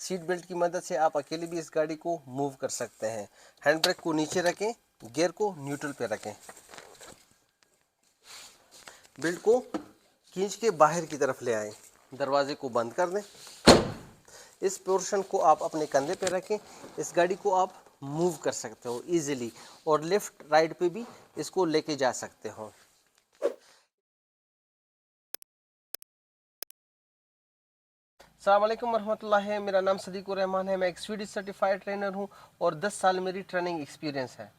Seat belt की मदद से आप अकेले भी इस गाड़ी को मूव कर सकते हैं। हैंड ब्रेक को नीचे रखें, गियर को न्यूट्रल पे रखें, बेल्ट को खींच के बाहर की तरफ ले आएं, दरवाजे को बंद कर दें। इस पोर्शन को आप अपने कंधे पे रखें। इस गाड़ी को आप मूव कर सकते हो इजीली और लेफ्ट राइट पे भी इसको लेके जा सकते हो। अस्सलाम वालेकुम वरहमतुल्लाहि, मेरा नाम सदीकुर रहमान है। मैं एक स्वीडिश सर्टिफाइड ट्रेनर हूँ और 10 साल मेरी ट्रेनिंग एक्सपीरियंस है।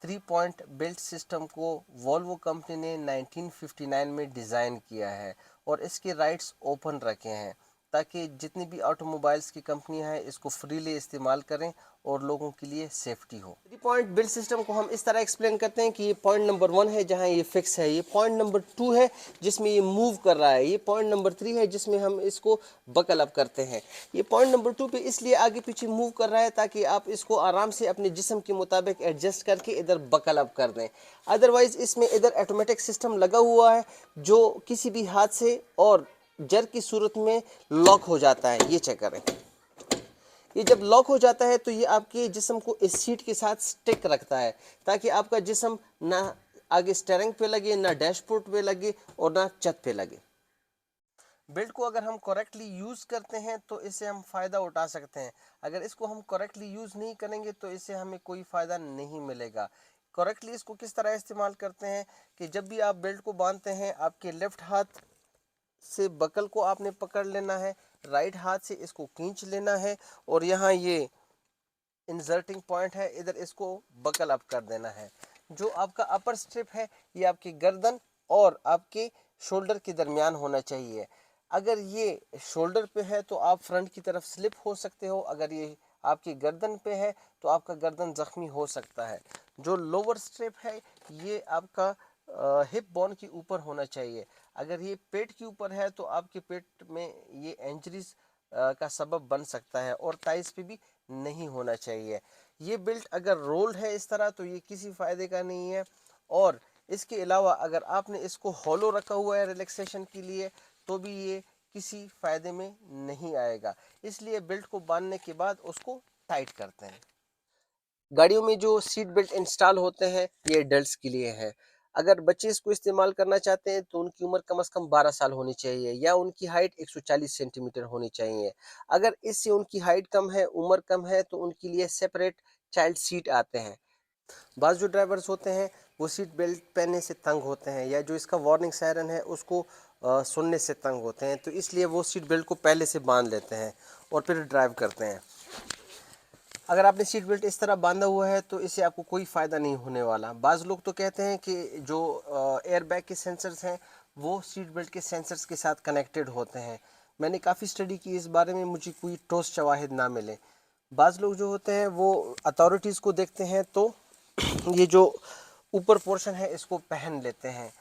3 पॉइंट बेल्ट सिस्टम को वोल्वो कंपनी ने 1959 में डिज़ाइन किया है और इसके राइट्स ओपन रखे हैं ताकि जितनी भी ऑटोमोबाइल्स की कंपनियां हैं इसको फ्रीली इस्तेमाल करें और लोगों के लिए सेफ्टी हो। 3 पॉइंट बेल्ट सिस्टम को हम इस तरह एक्सप्लेन करते हैं कि ये पॉइंट नंबर 1 है जहां ये फिक्स है, ये पॉइंट नंबर 2 है जिसमें ये मूव कर रहा है, ये पॉइंट नंबर 3 है जिसमें हम इसको बकल अप करते हैं। ये पॉइंट नंबर 2 पे इसलिए आगे पीछे मूव कर रहा है ताकि आप इसको आराम से अपने जिस्म के मुताबिक एडजस्ट करके इधर बकल अप कर दें। अदरवाइज इसमें इधर ऑटोमेटिक सिस्टम लगा हुआ है जो किसी भी हादसे और जर की सूरत में लॉक हो जाता है। ये चेक करें, ये जब लॉक हो जाता है तो ये आपके जिस्म को इस सीट के साथ स्टिक रखता है ताकि आपका जिस्म ना आगे स्टीयरिंग पे लगे, ना डैशबोर्ड पे लगे और ना छत पे लगे। बेल्ट को अगर हम करेक्टली यूज़ करते हैं तो इससे हम फ़ायदा उठा सकते हैं। अगर इसको हम करेक्टली यूज़ नहीं करेंगे तो इससे हमें कोई फ़ायदा नहीं मिलेगा। करेक्टली इसको किस तरह इस्तेमाल करते हैं कि जब भी आप बेल्ट को बांधते हैं आपके लेफ़्ट हाथ से बकल को आपने पकड़ लेना है, राइट हाथ से इसको खींच लेना है और यहाँ ये इंसर्टिंग पॉइंट है, इधर इसको बकल अप कर देना है। जो आपका अपर स्ट्रिप है ये आपकी गर्दन और आपके शोल्डर के दरमियान होना चाहिए। अगर ये शोल्डर पे है तो आप फ्रंट की तरफ स्लिप हो सकते हो, अगर ये आपकी गर्दन पे है तो आपका गर्दन जख्मी हो सकता है। जो लोअर स्ट्रिप है ये आपका हिप बोन के ऊपर होना चाहिए। अगर ये पेट के ऊपर है तो आपके पेट में ये इंजरीज का सबब बन सकता है और टाइस पे भी नहीं होना चाहिए। ये बेल्ट अगर रोल्ड है इस तरह तो ये किसी फ़ायदे का नहीं है। और इसके अलावा अगर आपने इसको हॉलो रखा हुआ है रिलैक्सेशन के लिए तो भी ये किसी फ़ायदे में नहीं आएगा। इसलिए बेल्ट को बांधने के बाद उसको टाइट करते हैं। गाड़ियों में जो सीट बेल्ट इंस्टॉल होते हैं ये एडल्ट्स के लिए है। अगर बच्चे इसको इस्तेमाल करना चाहते हैं तो उनकी उम्र कम से कम 12 साल होनी चाहिए या उनकी हाइट 140 सेंटीमीटर होनी चाहिए। अगर इससे उनकी हाइट कम है, उम्र कम है तो उनके लिए सेपरेट चाइल्ड सीट आते हैं। बाज़ जो ड्राइवर्स होते हैं वो सीट बेल्ट पहनने से तंग होते हैं या जो इसका वार्निंग सायरन है उसको सुनने से तंग होते हैं, तो इसलिए वो सीट बेल्ट को पहले से बांध लेते हैं और फिर ड्राइव करते हैं। अगर आपने सीट बेल्ट इस तरह बांधा हुआ है तो इससे आपको कोई फ़ायदा नहीं होने वाला। बाज़ लोग तो कहते हैं कि जो एयर बैग के सेंसर्स हैं वो सीट बेल्ट के सेंसर्स के साथ कनेक्टेड होते हैं। मैंने काफ़ी स्टडी की इस बारे में, मुझे कोई ठोस शवाहिद ना मिले। बाज़ लोग जो होते हैं वो अथॉरिटीज़ को देखते हैं तो ये जो ऊपर पोर्शन है इसको पहन लेते हैं।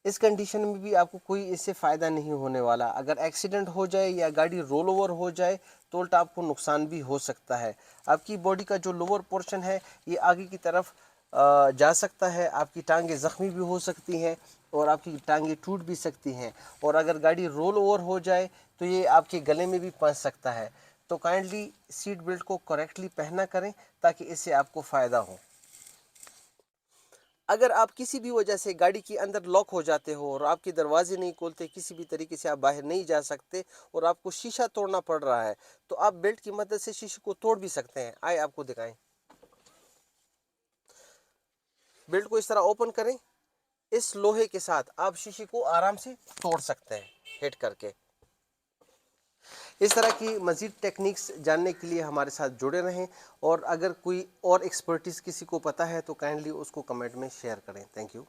इस कंडीशन में भी आपको कोई इससे फ़ायदा नहीं होने वाला। अगर एक्सीडेंट हो जाए या गाड़ी रोल ओवर हो जाए तो उल्टा आपको नुकसान भी हो सकता है। आपकी बॉडी का जो लोअर पोर्शन है ये आगे की तरफ जा सकता है, आपकी टांगें ज़ख्मी भी हो सकती हैं और आपकी टांगें टूट भी सकती हैं। और अगर गाड़ी रोल ओवर हो जाए तो ये आपके गले में भी फंस सकता है। तो काइंडली सीट बेल्ट को करेक्टली पहना करें ताकि इससे आपको फ़ायदा हो। अगर आप किसी भी वजह से गाड़ी के अंदर लॉक हो जाते हो और आपके दरवाजे नहीं खोलते, किसी भी तरीके से आप बाहर नहीं जा सकते और आपको शीशा तोड़ना पड़ रहा है तो आप बेल्ट की मदद से शीशे को तोड़ भी सकते हैं। आए आपको दिखाएं। बेल्ट को इस तरह ओपन करें, इस लोहे के साथ आप शीशे को आराम से तोड़ सकते हैं हिट करके। इस तरह की मज़ीद टेक्निक्स जानने के लिए हमारे साथ जुड़े रहें और अगर कोई और एक्सपर्टीज़ किसी को पता है तो काइंडली उसको कमेंट में शेयर करें। Thank you.